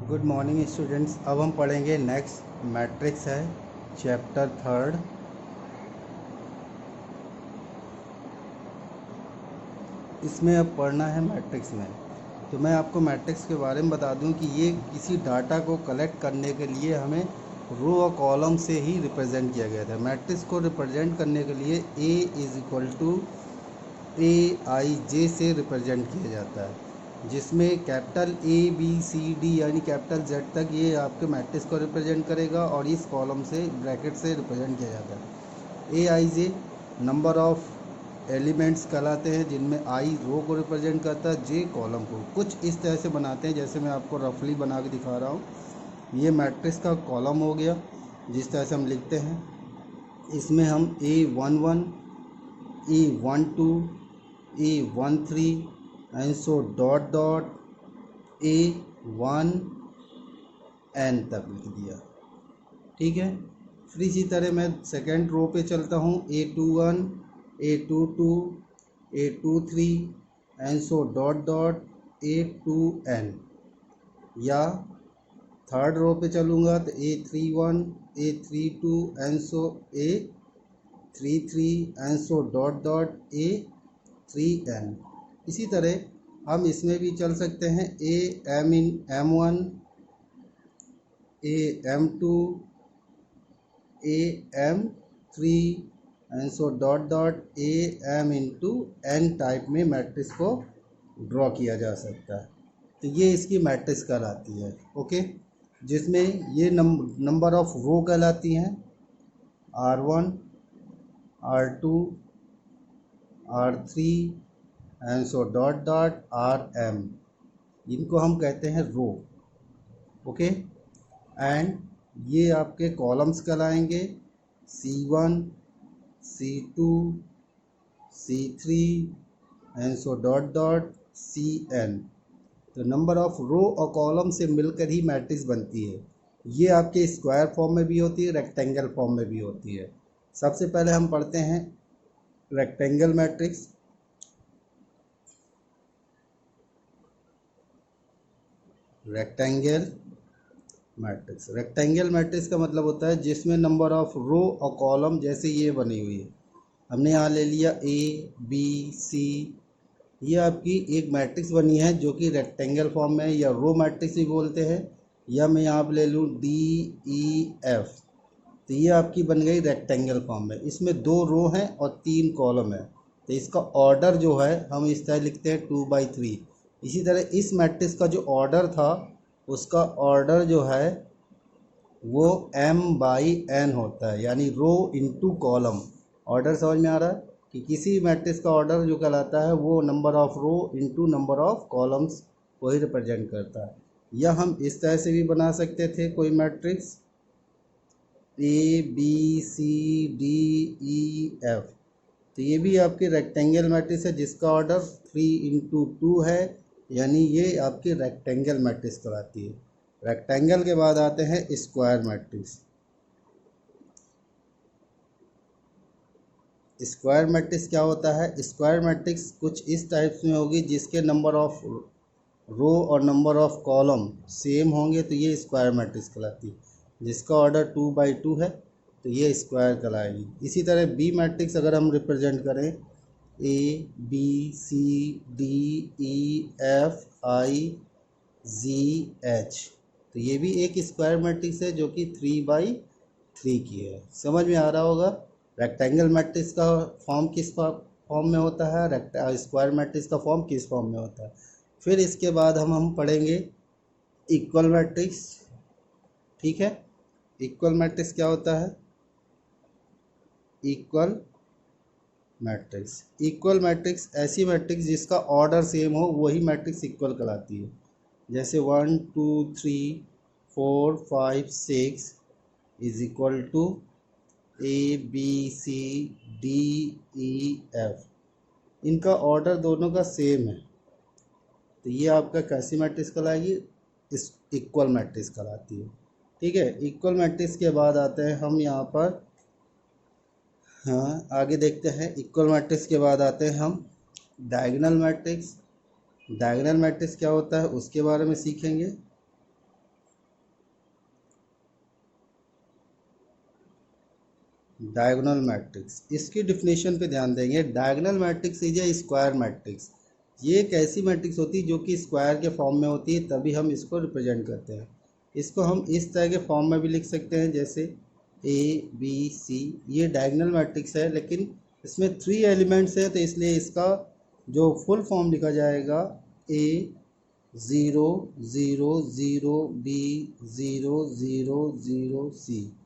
Good morning students. अब हम पढ़ेंगे नेक्स्ट मैट्रिक्स है चैप्टर थर्ड। इसमें अब पढ़ना है मैट्रिक्स में। तो मैं आपको मैट्रिक्स के बारे में बता दूं कि ये किसी डाटा को कलेक्ट करने के लिए हमें रो और कॉलम से ही रिप्रेजेंट किया गया था। मैट्रिक्स को रिप्रेजेंट करने के लिए A is equal to a i j से रिप्रेजेंट किया जाता है, जिसमें capital A B C D यानी कैपिटल जेड तक ये आपके मैट्रिक्स को रिप्रेजेंट करेगा और इस कॉलम से ब्रैकेट से रिप्रेजेंट किया जाता है। ए i J number of elements कहलाते हैं, जिनमें आई रो को रिप्रेजेंट करता है, जे कॉलम को। कुछ इस तरह से बनाते हैं जैसे मैं आपको रफली बना के दिखा रहा हूँ। ये मैट्रिक्स का कॉलम हो गया जिस तरह से हम लिखते हैं। इसमें हम A11 A12 A13 and so dot dot A1 N तक लिख दिया। ठीक है। फिर इसी तरह मैं सेकेंड रो पे चलता हूँ। A21 A22 A23 and so dot dot A2N। या थर्ड रो पे चलूँगा तो A31 A32 and so A33 and so dot dot A3N। इसी तरह हम इसमें भी चल सकते हैं। M1 M2 M3 and so dot dot N type में मैट्रिक्स को ड्रॉ किया जा सकता है। तो ये इसकी मैट्रिक्स कहलाती है। ओके। जिसमें ये नंबर ऑफ रो कहलाती हैं R1 R2 R3 and so dot dot RM। इनको हम कहते हैं रो। ओके। एंड ये आपके कॉलम्स कहलाएंगे C1 C2 C3 and so dot dot CN। तो नंबर ऑफ रो और कॉलम से मिलकर ही मैट्रिक्स बनती है। ये आपके स्क्वायर फॉर्म में भी होती है, रेक्टेंगल फॉर्म में भी होती है। सबसे पहले हम पढ़ते हैं रेक्टेंगल मैट्रिक्स। रेक्टेंगल मैट्रिक्स का मतलब होता है जिसमें नंबर ऑफ रो और कॉलम जैसे ये बनी हुई है। हमने यहाँ ले लिया ABC। ये आपकी एक मैट्रिक्स बनी है जो कि रेक्टेंगल फॉर्म में, या रो मैट्रिक्स भी बोलते हैं। या मैं यहाँ पे ले लूँ DEF। तो ये आपकी बन गई रेक्टेंगल फॉर्म में। इसमें 2 रो हैं और 3 कॉलम है। तो इसका ऑर्डर जो है हम इस तरह लिखते हैं 2/3। इसी तरह इस मैट्रिक्स का जो ऑर्डर था उसका ऑर्डर जो है वो M/N होता है, यानी रो इंटू कॉलम। ऑर्डर समझ में आ रहा है कि किसी मैट्रिक्स का ऑर्डर जो कहलाता है वो number of row into number of columns को ही रिप्रेजेंट करता है। या हम इस तरह से भी बना सकते थे कोई मैट्रिक्स ABCDEF। तो ये भी आपकी रेक्टेंगल मैट्रिक्स है जिसका ऑर्डर 3 × 2 है, यानी ये आपकी रेक्टेंगल मैट्रिक्स कहलाती है। रेक्टेंगल के बाद आते हैं स्क्वायर मैट्रिक्स। स्क्वायर मैट्रिक्स क्या होता है? स्क्वायर मैट्रिक्स कुछ इस टाइप में होगी जिसके नंबर ऑफ रो और नंबर ऑफ कॉलम सेम होंगे, तो ये स्क्वायर मैट्रिक्स कहलाती है। जिसका ऑर्डर 2/2 है तो ये स्क्वायर कहलाएगी। इसी तरह बी मैट्रिक्स अगर हम रिप्रेजेंट करें ABCDEFIGH, तो ये भी एक स्क्वायर मैट्रिक्स है जो कि 3/3 की है। समझ में आ रहा होगा रेक्टेंगल मैट्रिक्स का फॉर्म किस फॉर्म में होता है, स्क्वायर मैट्रिक्स का फॉर्म किस फॉर्म में होता है। फिर इसके बाद हम पढ़ेंगे इक्वल मैट्रिक्स। ठीक है। इक्वल मैट्रिक्स क्या होता है? इक्वल मैट्रिक्स ऐसी मैट्रिक्स जिसका ऑर्डर सेम हो वही मैट्रिक्स इक्वल कहलाती है। जैसे 1 2 3 4 5 6 इज इक्वल टू ABCDEF। इनका ऑर्डर दोनों का सेम है, तो ये आपका कैसी मैट्रिक्स कहलाएगी? इस इक्वल मैट्रिक्स कहलाती है। ठीक है। इक्वल मैट्रिक्स के बाद आते हैं हम यहाँ पर, हाँ आगे देखते हैं। इक्वल मैट्रिक्स के बाद आते हैं हम डायगोनल मैट्रिक्स। डायगोनल मैट्रिक्स क्या होता है उसके बारे में सीखेंगे। डायगोनल मैट्रिक्स, इसकी डिफिनेशन पे ध्यान देंगे। Diagonal matrix is a square matrix. ये एक ऐसी मैट्रिक्स होती है जो कि स्क्वायर के फॉर्म में होती है, तभी हम इसको रिप्रेजेंट करते हैं। इसको हम इस तरह के फॉर्म में भी लिख सकते हैं, जैसे ए बी सी। ये डायगोनल मैट्रिक्स है, लेकिन इसमें 3 एलिमेंट्स है, तो इसलिए इसका जो फुल फॉर्म लिखा जाएगा ए 0 0 0 बी 0 0 0 सी।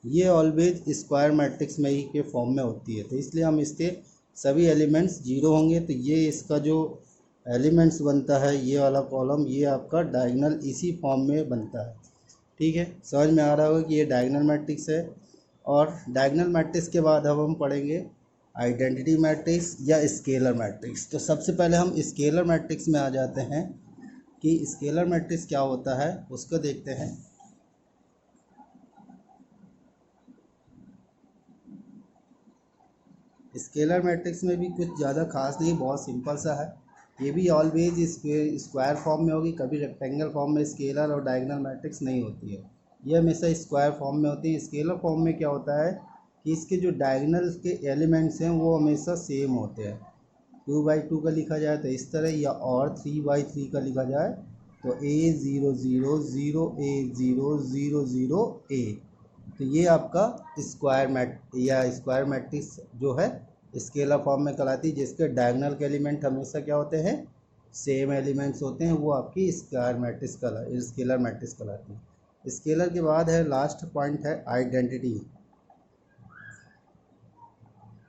ये ऑलवेज स्क्वायर मैट्रिक्स में ही के फॉर्म में होती है, तो इसलिए हम इसके सभी एलिमेंट्स 0 होंगे। तो ये इसका जो एलिमेंट्स बनता है, ये वाला कॉलम, ये आपका डायगोनल इसी फॉर्म में बनता है। ठीक है, समझ में आ रहा होगा कि ये डायगोनल मैट्रिक्स है। और डायगोनल मैट्रिक्स के बाद अब हम पढ़ेंगे आइडेंटिटी मैट्रिक्स या स्केलर मैट्रिक्स। तो सबसे पहले हम स्केलर मैट्रिक्स में आ जाते हैं कि स्केलर मैट्रिक्स क्या होता है, उसको देखते हैं। स्केलर मैट्रिक्स में भी कुछ ज़्यादा खास नहीं, बहुत सिंपल सा है। ये भी ऑलवेज स्क्वायर फॉर्म में होगी, कभी रेक्टेंगल फॉर्म में स्केलर और डायगोनल मैट्रिक्स नहीं होती है। ये हमेशा स्क्वायर फॉर्म में होती है। स्केलर फॉर्म में क्या होता है कि इसके जो डायगोनल के एलिमेंट्स हैं वो हमेशा सेम होते हैं। 2/2 का लिखा जाए तो इस तरह, या और 3/3 का लिखा जाए तो A0 0 0 A0 0 0 A। तो ये आपका स्क्वायर मैट्रिक्स जो है स्केलर फॉर्म में कहलाती है, जिसके डायगोनल के एलिमेंट हमेशा क्या होते हैं, सेम एलिमेंट्स होते हैं, वो आपकी स्केलर मैट्रिक्स कहलाती है। स्केलर के बाद है लास्ट पॉइंट है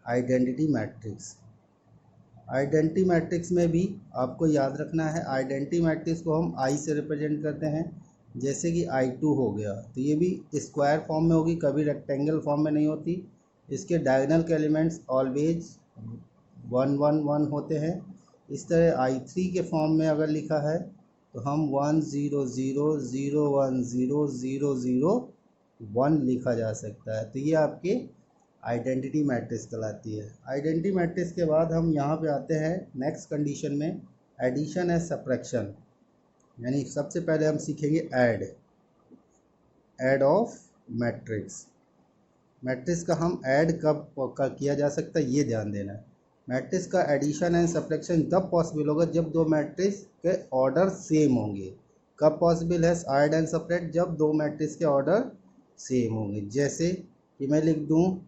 आइडेंटिटी मैट्रिक्स। आइडेंटिटी मैट्रिक्स में भी आपको याद रखना है, आइडेंटिटी मैट्रिक्स को हम आई से रिप्रेजेंट करते हैं। जैसे कि I2 हो गया, तो ये भी स्क्वायर फॉर्म में होगी, कभी रेक्टेंगल फॉर्म में नहीं होती। इसके डायगोनल के एलिमेंट्स ऑलवेज 1 1 1 होते हैं। इस तरह I3 के फॉर्म में अगर लिखा है तो हम 1 0 0 0 1 0 0 0 1 लिखा जा सकता है। तो ये आपके आइडेंटिटी मैट्रिक्स कहलाती है। आइडेंटिटी मैट्रिक्स के बाद हम यहाँ पे आते हैं नेक्स्ट कंडीशन में, एडिशन एंड सब्ट्रैक्शन। यानी सबसे पहले हम सीखेंगे ऐड ऑफ मैट्रिक्स। मैट्रिक्स का हम ऐड कब किया जा सकता है, ये ध्यान देना है। मैट्रिक्स का एडिशन एंड सब्ट्रैक्शन तब पॉसिबल होगा जब दो मैट्रिक्स के ऑर्डर सेम होंगे। कब पॉसिबल है ऐड एंड सब्ट्रैक्ट, जब दो मैट्रिक्स के ऑर्डर सेम होंगे। जैसे कि मैं लिख दूँ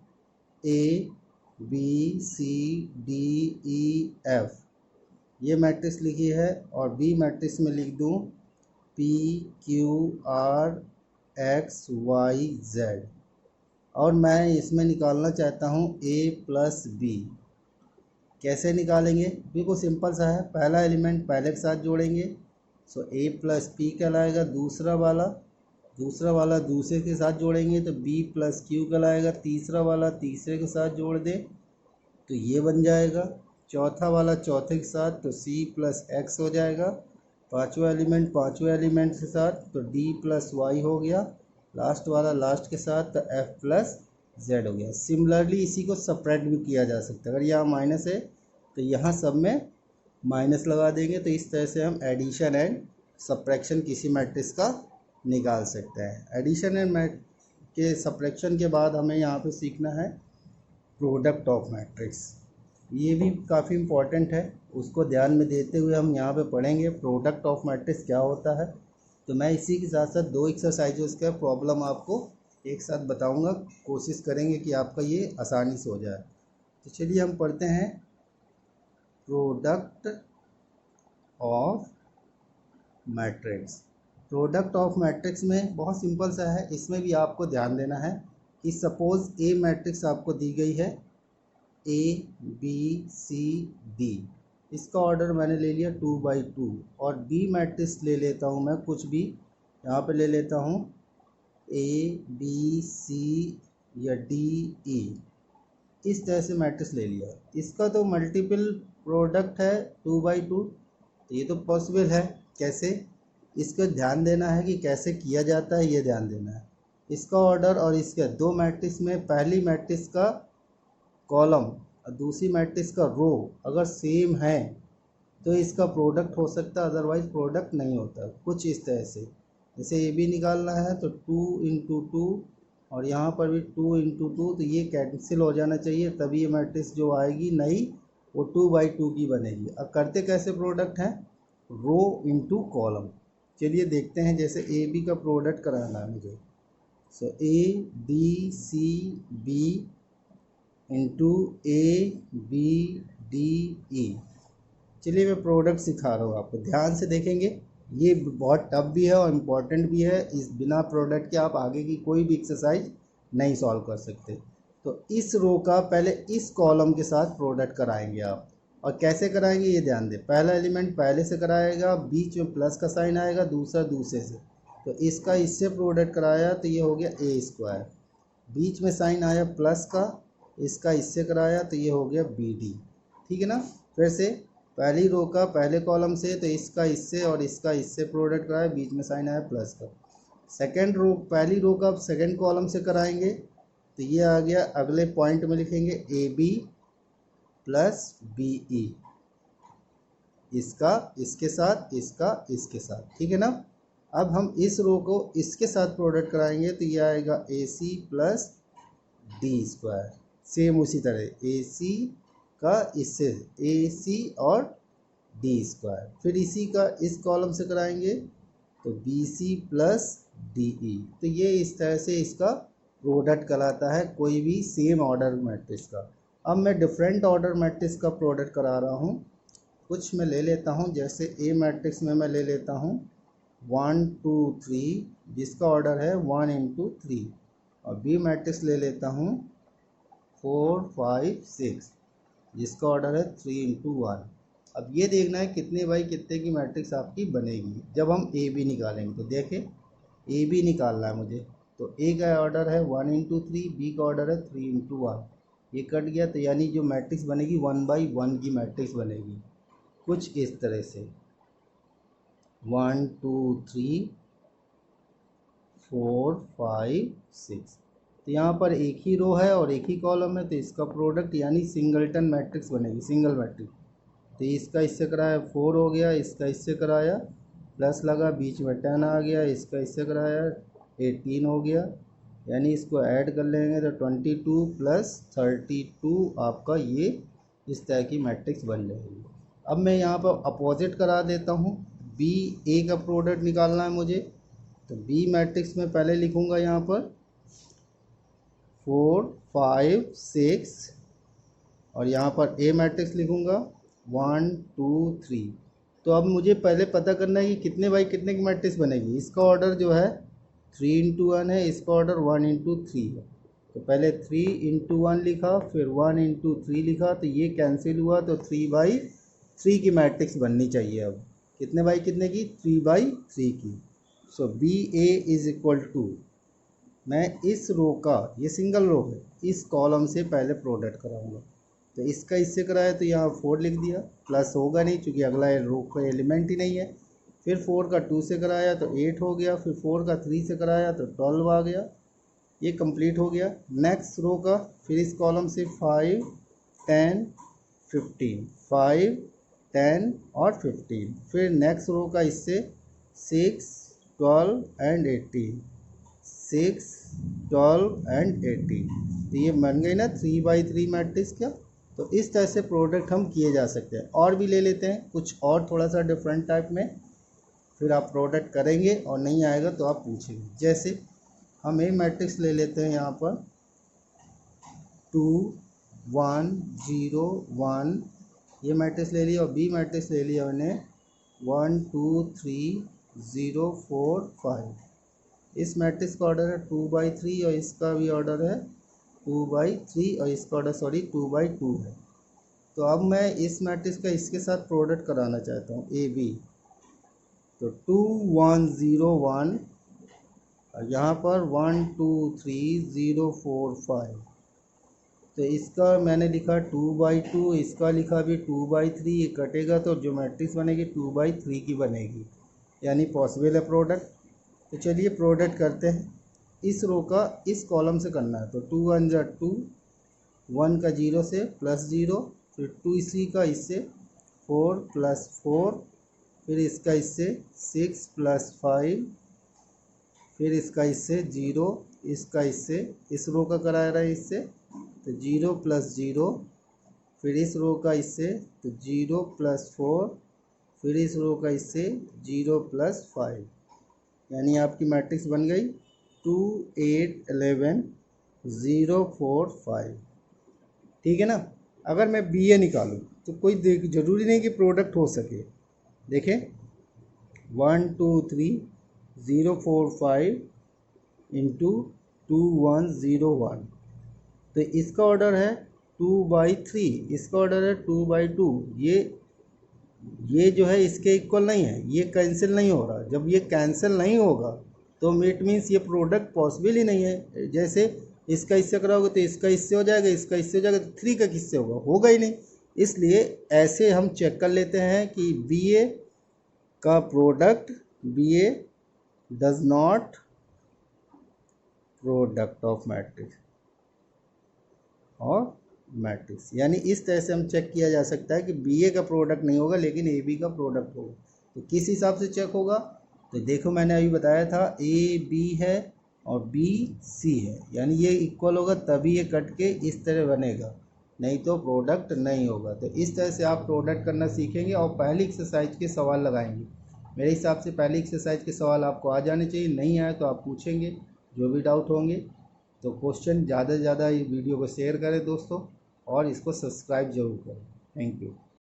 ABCDEF, ये मैट्रिक्स लिखी है, और बी मैट्रिक्स में लिख दूँ PQRXYZ, और मैं इसमें निकालना चाहता हूँ A+B। कैसे निकालेंगे, बिल्कुल सिंपल सा है। पहला एलिमेंट पहले के साथ जोड़ेंगे, सो A+P कहलाएगा। दूसरा वाला दूसरे के साथ जोड़ेंगे तो B+Q कहलाएगा। तीसरा वाला तीसरे के साथ जोड़ दे तो ये बन जाएगा। चौथा वाला चौथे के साथ तो C+X हो जाएगा। पांचवा एलिमेंट पांचवें एलिमेंट के साथ तो D+Y हो गया। लास्ट वाला लास्ट के साथ तो F+Z हो गया। सिमिलरली इसी को सपरेट भी किया जा सकता है। अगर यहाँ माइनस है तो यहाँ सब में माइनस लगा देंगे। तो इस तरह से हम एडिशन एंड सब्ट्रैक्शन किसी मैट्रिक्स का निकाल सकते हैं। एडिशन एंड के सब्ट्रैक्शन के बाद हमें यहाँ पे सीखना है प्रोडक्ट ऑफ मैट्रिक्स। ये भी काफ़ी इम्पोर्टेंट है, उसको ध्यान में देते हुए हम यहाँ पे पढ़ेंगे प्रोडक्ट ऑफ मैट्रिक्स क्या होता है। तो मैं इसी के साथ साथ 2 एक्सरसाइजेस का प्रॉब्लम आपको एक साथ बताऊंगा, कोशिश करेंगे कि आपका ये आसानी से हो जाए। तो चलिए हम पढ़ते हैं product of matrix. Product of matrix में बहुत सिंपल सा है, इसमें भी आपको ध्यान देना है कि सपोज़ ए मैट्रिक्स आपको दी गई है ABCD, इसका ऑर्डर मैंने ले लिया 2/2, और बी मैट्रिक्स ले लेता हूँ मैं कुछ भी, यहाँ पे ले लेता हूँ ABC या DE, इस तरह से मैट्रिक्स ले लिया। इसका तो मल्टीपल प्रोडक्ट है 2/2, तो ये तो पॉसिबल है। कैसे, इसका ध्यान देना है कि कैसे किया जाता है, ये ध्यान देना है। इसका ऑर्डर और इसके दो मैट्रिक्स में पहली मैट्रिक्स का कॉलम और दूसरी मैट्रिक्स का रो अगर सेम है तो इसका प्रोडक्ट हो सकता है, अदरवाइज प्रोडक्ट नहीं होता। कुछ इस तरह से, जैसे ए बी निकालना है तो 2 × 2 और यहाँ पर भी 2 इंटू 2, तो ये कैंसिल हो जाना चाहिए, तभी ये मैट्रिक्स जो आएगी नई वो 2/2 की बनेगी। अब करते कैसे प्रोडक्ट हैं, रो इंटू कॉलम। चलिए देखते हैं, जैसे ए बी का प्रोडक्ट कराना है मुझे। So A B C B into A B D E. चलिए मैं प्रोडक्ट सिखा रहा हूँ आपको, ध्यान से देखेंगे। ये बहुत टफ भी है और इम्पॉर्टेंट भी है, इस बिना प्रोडक्ट के आप आगे की कोई भी एक्सरसाइज नहीं सॉल्व कर सकते। तो इस रो का पहले इस कॉलम के साथ प्रोडक्ट कराएंगे आप, और कैसे कराएंगे ये ध्यान दें। पहला एलिमेंट पहले से कराएगा, बीच में प्लस का साइन आएगा, दूसरा दूसरे से। तो इसका इससे प्रोडक्ट कराया तो ये हो गया ए स्क्वायर, बीच में साइन आया प्लस का, इसका इससे कराया तो ये हो गया बी डी। ठीक है ना। फिर से पहली रो का पहले कॉलम से, तो इसका इससे और इसका इससे प्रोडक्ट कराया, बीच में साइन आया प्लस का। सेकंड रो, पहली रो का सेकंड कॉलम से कराएंगे, तो ये आ गया, अगले पॉइंट में लिखेंगे A B plus B E, इसका इसके साथ, इसका इसके साथ। ठीक है ना। अब हम इस रो को इसके साथ प्रोडक्ट कराएंगे, तो ये आएगा A C plus D square. Same उसी तरह ए सी का इससे, ए सी और डी स्क्वायर। फिर इसी का इस कॉलम से कराएंगे, तो B C plus D E. तो ये इस तरह से इसका प्रोडक्ट कहलाता है, कोई भी सेम ऑर्डर मैट्रिक्स का। अब मैं डिफरेंट ऑर्डर मैट्रिक्स का प्रोडक्ट करा रहा हूँ। कुछ मैं ले लेता हूँ, जैसे ए मैट्रिक्स में मैं ले लेता हूँ 1 2 3, जिसका ऑर्डर है 1 इंटू 3, और बी मैट्रिक्स ले लेता हूँ 4 5 6, जिसका ऑर्डर है 3 इंटू 1। अब ये देखना है कितने बाई कितने की मैट्रिक्स आपकी बनेगी जब हम ए बी निकालेंगे। तो देखें, ए बी निकालना है मुझे, तो ए का ऑर्डर है 1 इंटू 3, बी का ऑर्डर है 3 इंटू 1। ये कट गया, तो यानी जो मैट्रिक्स बनेगी 1/1 की मैट्रिक्स बनेगी, कुछ इस तरह से 1 2 3 4 5 6। तो यहाँ पर एक ही रो है और एक ही कॉलम है, तो इसका प्रोडक्ट यानी सिंगलटन मैट्रिक्स बनेगी, सिंगल मैट्रिक्स। तो इसका इससे कराया 4 हो गया, इसका इससे कराया प्लस लगा, बीच में 10 आ गया, इसका इससे कराया 18 हो गया, यानी इसको ऐड कर लेंगे तो 22 प्लस 32 आपका ये इस तरह की मैट्रिक्स बन जाएगी। अब मैं यहाँ पर अपोजिट करा देता हूँ, बी ए का प्रोडक्ट निकालना है मुझे। तो बी मैट्रिक्स में पहले लिखूँगा यहाँ पर 4 5 6, और यहाँ पर ए मैट्रिक्स लिखूँगा 1 2 3। तो अब मुझे पहले पता करना है कि कितने बाई कितने की मैट्रिक्स बनेगी। इसका ऑर्डर जो है 3 इंटू 1 है, इसका ऑर्डर 1 इंटू 3 है। तो पहले 3 इंटू 1 लिखा, फिर 1 इंटू 3 लिखा, तो ये कैंसिल हुआ, तो 3/3 की मैट्रिक्स बननी चाहिए। अब कितने बाई कितने की, 3/3 की। So B A is equal to, मैं इस रो का, ये सिंगल रो है, इस कॉलम से पहले प्रोडक्ट कराऊंगा। तो इसका इससे कराया तो यहाँ 4 लिख दिया, प्लस होगा नहीं क्योंकि अगला रो का एलिमेंट ही नहीं है। फिर 4 का 2 से कराया तो 8 हो गया, फिर 4 का 3 से कराया तो 12 आ गया। ये कंप्लीट हो गया। नेक्स्ट रो का फिर इस कॉलम से 5 10 15, 5 10 और 15। फिर नेक्स्ट रो का इससे 6 12 एंड 18, 6 12 एंड 18। तो ये बन गई ना 3/3 मैट्रिक्स। क्या, तो इस तरह से प्रोडक्ट हम किए जा सकते हैं। और भी ले लेते हैं कुछ और थोड़ा सा डिफरेंट टाइप में, फिर आप प्रोडक्ट करेंगे और नहीं आएगा तो आप पूछेंगे। जैसे हम ए मैट्रिक्स ले लेते हैं यहाँ पर 2 1 0 1, ये मैट्रिक्स ले लिया, और बी मैट्रिक्स ले लिया मैंने 1 2 3 0 4 5। इस मैट्रिक्स का ऑर्डर है 2/3 और इसका भी ऑर्डर है 2/3 और इसका ऑर्डर 2/2 है। तो अब मैं इस मैट्रिक्स का इसके साथ प्रोडक्ट कराना चाहता हूँ, ए बी। तो 2 1 0 1, और यहाँ पर 1 2 3 0 4 5। तो इसका मैंने लिखा 2/2, इसका लिखा भी 2/3। ये कटेगा तो जो मैट्रिक्स बनेगी 2/3 की बनेगी, यानी पॉसिबल है प्रोडक्ट। तो चलिए प्रोडक्ट करते हैं। इस रो का इस कॉलम से करना है, तो 2 1 जा 2, 1 का 0 से प्लस 0, फिर 2 इसी का इससे 4 प्लस 4, फिर इसका इससे 6 प्लस 5, फिर इसका इससे 0, इसका इससे, इस रो का करा रहा है इससे, तो 0 + 0, फिर इस रो का इससे तो 0 + 4, फिर इस रो का इससे 0 + 5, यानी आपकी मैट्रिक्स बन गई 2 8 11 0 4 5। ठीक है ना। अगर मैं बी ए निकालूँ तो कोई ज़रूरी नहीं कि प्रोडक्ट हो सके। देखें 1 2 3 0 4 5 इंटू 2 1 0 1, तो इसका ऑर्डर है 2/3, इसका ऑर्डर है 2/2। ये जो है इसके इक्वल नहीं है, ये कैंसिल नहीं हो रहा। जब ये कैंसिल नहीं होगा तो इट मीन्स ये प्रोडक्ट पॉसिबल ही नहीं है। जैसे इसका इससे कराओगे तो इसका इससे हो जाएगा, इसका इससे हो जाएगा, तो 3 का किससे होगा ही नहीं। इसलिए ऐसे हम चेक कर लेते हैं कि बी ए का product, B A does not product of matrix और मैट्रिक्स, यानी इस तरह से हम चेक किया जा सकता है कि बी ए का प्रोडक्ट नहीं होगा लेकिन ए बी का प्रोडक्ट होगा। तो किस हिसाब से चेक होगा, तो देखो मैंने अभी बताया था ए बी है और बी सी है, यानी ये इक्वल होगा तभी ये कट के इस तरह बनेगा, नहीं तो प्रोडक्ट नहीं होगा। तो इस तरह से आप प्रोडक्ट करना सीखेंगे और पहली एक्सरसाइज के सवाल लगाएंगे। मेरे हिसाब से पहली एक्सरसाइज के सवाल आपको आ जाने चाहिए, नहीं आए तो आप पूछेंगे जो भी डाउट होंगे। तो क्वेश्चन ज़्यादा से ज़्यादा इस वीडियो को शेयर करें दोस्तों, और इसको सब्सक्राइब जरूर करें। Thank you.